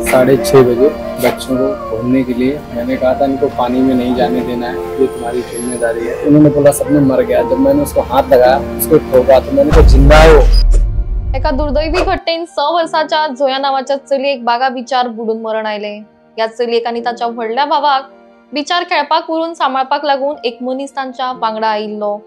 6:30 बजे बच्चों को घूमने के लिए मैंने कहा था इनको पानी में नहीं जाने देना है, ये तुम्हारी जिम्मेदारी है। उन्होंने बोला सपने मर गया। जब मैंने उसको हाथ लगाया, उसको ठोका तो मैंने कहा जिंदा है वो। एका दुर्दैवी घटनेत 6 वर्षाच्या झोया नावाच्या चलयेक बागा बिचार बुडून मरण आयले। या चलयेक आनी ताच्या व्हडल्या भावाक बिचार खेळपाक व्हरून सांभाळपाक लागून एक मनीस तांच्या वांगडा आयिल्लो।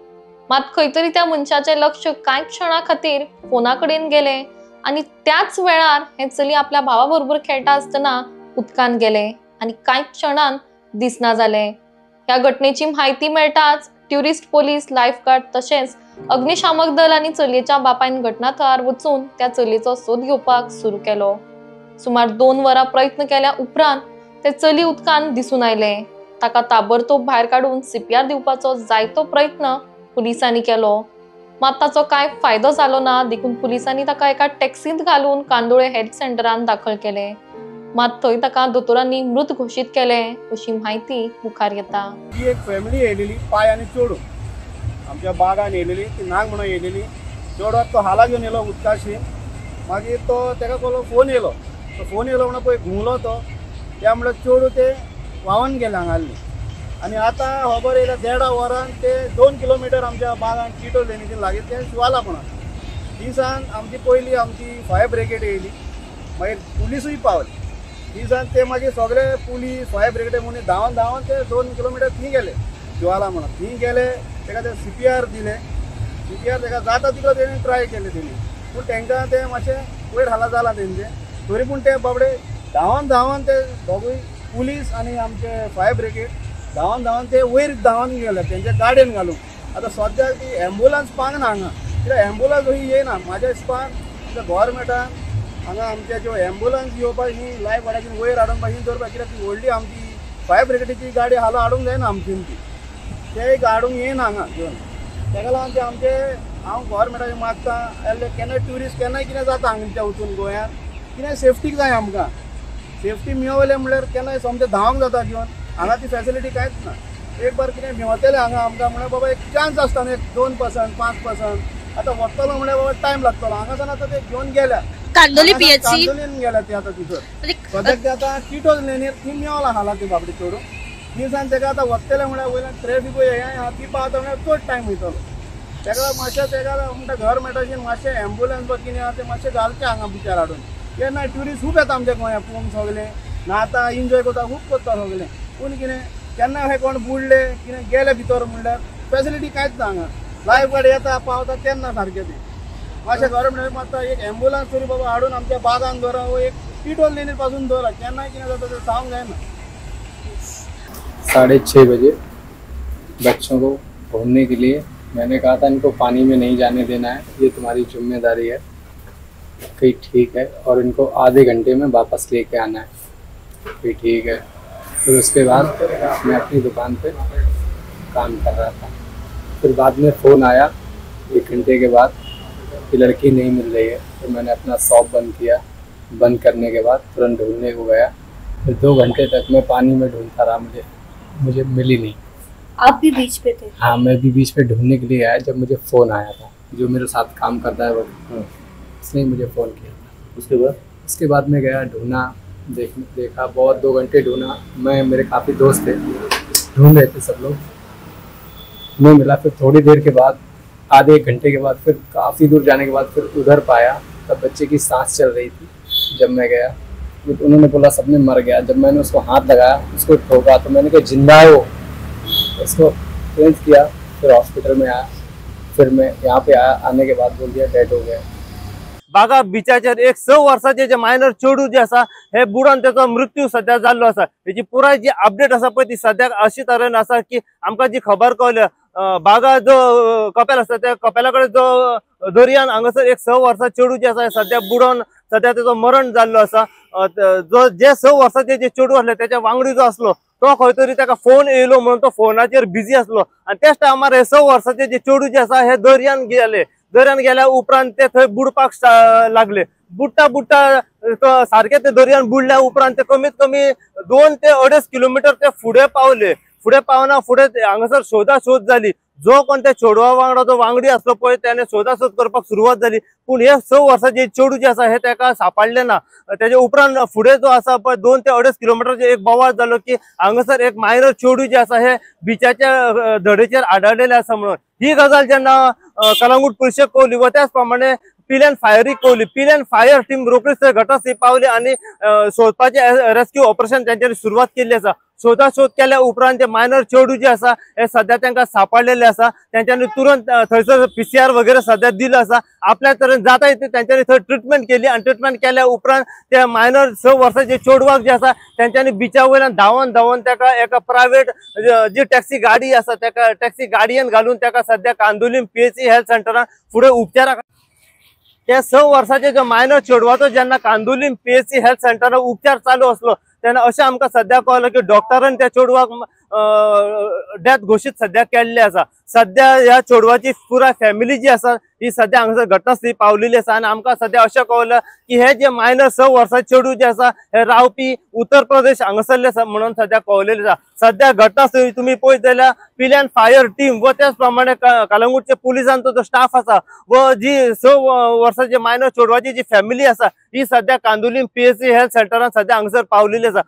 मात खंय तरी त्या मनशाचे लक्ष कांय क्षणा खातीर फोनाकडेन गेले आणि त्याच वेळार हे चली आपल्या भावा बरोबर खेळटा आसतना उदकान गेले आणि कांय क्षणांत दिसना जाले। या घटनेची माहिती मेळटाच ट्युरिस्ट पोलीस, लायफगार्ड तशेंच अग्निशामक दल आणि चलयेच्या बापायन घटनाथळार वचून त्या चलयेचो सोद घेवपाक सुरू केलो। सुमार 2 वरां प्रयत्न केल्या उपरांत ते चली उदकान दिसून आयले। ताका ताबडतोब भायर काढून सीपीआर दिवपाचो जायतो प्रयत्न पुलिसांनी केलो, मात ताचो कांय फायदो जालो ना। देखून पुलिसांनी ताका एका टॅक्सींत घालून कांदोळे हेल्थ सेंटरान दाखल केले, मात थंय ताका दोतोरांनी मृत घोषित केले अशी माहिती मुखार येता। ही एक फॅमिली येयलेली पाय आणि चोडू आमच्या बागान येयलेली, ती नाग म्हणून येयलेली। चोडवाक तो हाला घेवन येयलो उदकाशी। मागीर तो तेका कसलो फोन येयलो, तो फोन येयलो म्हणून पळय घुंवलो तो, त्या म्हणल्यार चोडू ते व्हांवन गेले हांगाल्ली। आणि आता खबर येयला 1.5 वरान ते 2 किलोमीटर आमच्या बागान टिटो लेनीचे लागीं ते शिवाला म्हणून। दिसान आमची पयली आमची फायर ब्रिगेड येयली, मागीर पुलिसूय पावली। दिसान ते मागीर सगळे पुलीस फायर ब्रिगेड म्हणून धांवन ते 2 किलोमीटर थंय गेले शिवाला म्हणून। थंय गेले तेका ते सीपीआर दिले। सीपीआर तेका जाता तितलो तेणी ट्राय केले तेणी, पूण तांकां ते मातशें वयर हाला जाला तेंचे। तरी पूण ते बाबडे धांवन ते दोगूय पुलीस आनी आमचे फायर ब्रिगेड धांवन ते वयर धांवन गेले तेंच्या गाडयेन घालून। आतां सद्याक ती एम्बुलन्स पावना हांगा, कित्याक एम्बुलन्स ही येयना। म्हाज्या हिसपान गव्हर्मेंटान हांगा आमचे ज्यो एम्बुलन्स येवपाक ही लायफ गाड्याची वयर हाडून पाहिजे दवरपाक, कित्याक ती व्हडली आमची फायर ब्रिगेडीची गाडी हालो हाडूंक जायना आमची ती, ते एक हाडूंक येयना हांगा घेवन। तेका लागून ते आमचे हांव गव्हर्मेंटाचें मागता केन्ना ट्युरिस्ट केन्नाय कितें जाता हांगाच्या वचून गोंयांत, कितें सेफ्टीक जाय आमकां। सेफ्टी मेळवले म्हणल्यार केन्नाय समजें धांवंक जाता घेवन, हांगा ती फॅसिलिटी कांयच ना। एक बार कितें मेवतलें हांगा आमकां म्हळ्यार बाबा एक चान्स आसता न्ही, 2% 5%। आतां वतलो म्हणल्यार बाबा टायम लागतलो। हांगासान आतां ते घेवन गेल्या कांदोलीन गेल्या ते आतां तिथं सद्याक ते आतां टिटो लेनीर थंय मेवला हाला ती बाबडी चोडूं। दिसान तेका आतां वतले म्हणल्यार वयल्यान ट्रॅफिकूय हें आहा ती पावता म्हणल्यार चड टायम वयतलो। तेका मातशें तेका म्हणटा गव्हर्मेंटाचेर मातशें एम्बुलन्स वा कितें आहा तें मातशें घालचें हांगा बिचार हाडून। केन्ना ट्युरिस्ट खूब येता आमच्या गोंयांत पळोवंक सगळें, ना आतां एन्जॉय करता खूब करता सगळें। पूण कितें केन्ना हे कोण बुडले कितें गेले भितर म्हणल्यार फॅसिलिटी कांयच ना हांगा। लायफ गाडी येता पावता तेन्ना सारकें तें मातशें गव्हर्मेंटान मागता एक एम्बुलन्स तरी बाबा हाडून आमच्या बागान दवरा, वो एक टिटो लेनीर पासून दवरा। केन्नाय कितें जाता तें सांगूंक जायना। 6:30 बजे बच्चों को घूमने के लिए मैंने कहा था इनको पानी में नहीं जाने देना है, ये तुम्हारी जिम्मेदारी है। कहीं ठीक है, और इनको आधे घंटे में वापस लेके आना है। कहीं ठीक है। फिर उसके बाद मैं अपनी दुकान पे काम कर रहा था। फिर बाद में फ़ोन आया 1 घंटे के बाद कि लड़की नहीं मिल रही है। तो मैंने अपना शॉप बंद किया। बंद करने के बाद तुरंत ढूंढने को गया। फिर 2 घंटे तक मैं पानी में ढूंढता रहा, मुझे मिली नहीं। आप भी बीच पे थे? हाँ, मैं भी बीच पे ढूंढने के लिए आया जब मुझे फ़ोन आया था। जो मेरे साथ काम करता है वो उसने मुझे फ़ोन किया था। उसके बाद मैं गया, ढूंढा, देखा बहुत 2 घंटे ढूंढा। मैं मेरे काफ़ी दोस्त थे, ढूंढ रहे थे सब लोग, नहीं मिला। फिर थोड़ी देर के बाद, आधे 1 घंटे के बाद, फिर काफ़ी दूर जाने के बाद फिर उधर पाया। तब बच्चे की सांस चल रही थी। जब मैं गया तो उन्होंने बोला सपने मर गया। जब मैंने उसको हाथ लगाया, उसको ठोका तो मैंने कहा जिंदा है वो। उसको ट्रेंच किया, फिर हॉस्पिटल में आया। फिर मैं यहाँ पे आया, आने के बाद बोल दिया डेड हो गया। बागा बिचाचेर एक 6 वर्षाचे जे मायनर चेडू जे आसा हे बुडोन त्याचो मृत्यू सध्या जाल्लो आसा। हेची पुराय जी अपडेट आसा पळय ती सद्याक अशी तरेन आसा की आमकां जी खबर कळल्या बागा जो कपेल आसा त्या कपेला कडेन जो दर्यान हांगासर एक 6 वर्साचो चेडू जे आसा सध्या बुडोन सध्या त्याचो मरण जाल्लो आसा। जो जे 6 वर्साचे जे चेडू आसले त्याच्या वांगडी जो आसलो तो खंय तरी ताका फोन येयलो म्हणून तो फोनाचेर बिजी आसलो आणि त्याच टायमार हे 6 वर्साचे जे चेडू जे आसा हे दर्यान गेले। दर्यान गेल्या उपरांत ते थंय बुडपाक लागले। बुडटा सारखे ते दर्यान बुडल्या उपरांत ते कमीत कमी 2 ते 2.5 किलोमीटर ते फुडें पावले। फुडें पावना फुडें हांगासर शोधाशोध जाली। जो कोण त्या चेडवा वांगडा जो वांगडी आसलो पळय त्याने शोधाशोध करपाक सुरवात जाली, पूण हे 6 वर्साचे चेडूं जे आसा हे ताका सापडले ना। तेजे उपरांत फुडें जो आसा पळय 2 ते 2.5 किलोमीटरचे एक बोवाळ जालो की हांगासर एक मायनर चेडूं जे आसा हे बिचाच्या धडेचेर आढळलेले आसा म्हणून। ही गजाल जेन्ना कलंगूट पुलिशेक कळली व त्याच प्रमाणे पिल एंड फायरीक कळली। पिल एंड फायर टीम रोखडीच थंय घटनास्थळी पावली आणि सोदपाचे रेस्क्यू ऑपरेशन त्यांच्यानी सुरवात केल्ली आसा। शोधाशोध केल्या उपरांत जे मायनर चेडूं जे आसा हे सध्या तांकां सापडलेले आसा। त्यांच्यानी तुरंत थंयसर PCR वगैरे सध्या दिलं आसा। आपल्या तरेन जाता इतली त्यांच्यानी थंय ट्रीटमेंट केली आणि ट्रीटमेंट केल्या उपरांत त्या मायनर 6 वर्साचे चेडवाक जे आसा त्यांच्यानी बिचा वयल्यान धांवन ताका एका प्रायव्हेट जी टॅक्सी गाडी आसा ताका टॅक्सी गाडयेन घालून ताका सध्या कांदोलीम PHC हेल्थ सेंटरान फुडें उपचाराक त्या 6 वर्साचे जो मायनर चेडवाचो जेन्ना कांदोलीम PHC हेल्थ सेंटरान उपचार चालू असलो तेन्ना अशें आमकां सध्या कळ्ळें की डॉक्टरान त्या चेडवाक डेथ घोषीत सध्या केल्ले आसा। सध्या ह्या चेडवाची पुराय फॅमिली जी आसा ही सध्या हांगासर घटनास्थळी पावलेली आसा आणि आमकां सध्या अशें कळ्ळें की हे जे मायनर 6 वर्साचे चेडूं जे आसा हे रावपी उत्तर प्रदेश हांगासरले आसा म्हणून सध्या कळलेले आसा। सध्या घटनास्थळी तुम्ही पळयत जाल्यार पिल एंड फायर टीम व त्याच प्रमाणे कलंगूटचे पुलिसांचो जो स्टाफ आसा व जी 6 वर्साचे मायनर चेडवाची जी फॅमिली आसा ही सध्या कांदोलीम PHC हेल्थ सेंटरान सध्या हांगासर पावलेली आसा।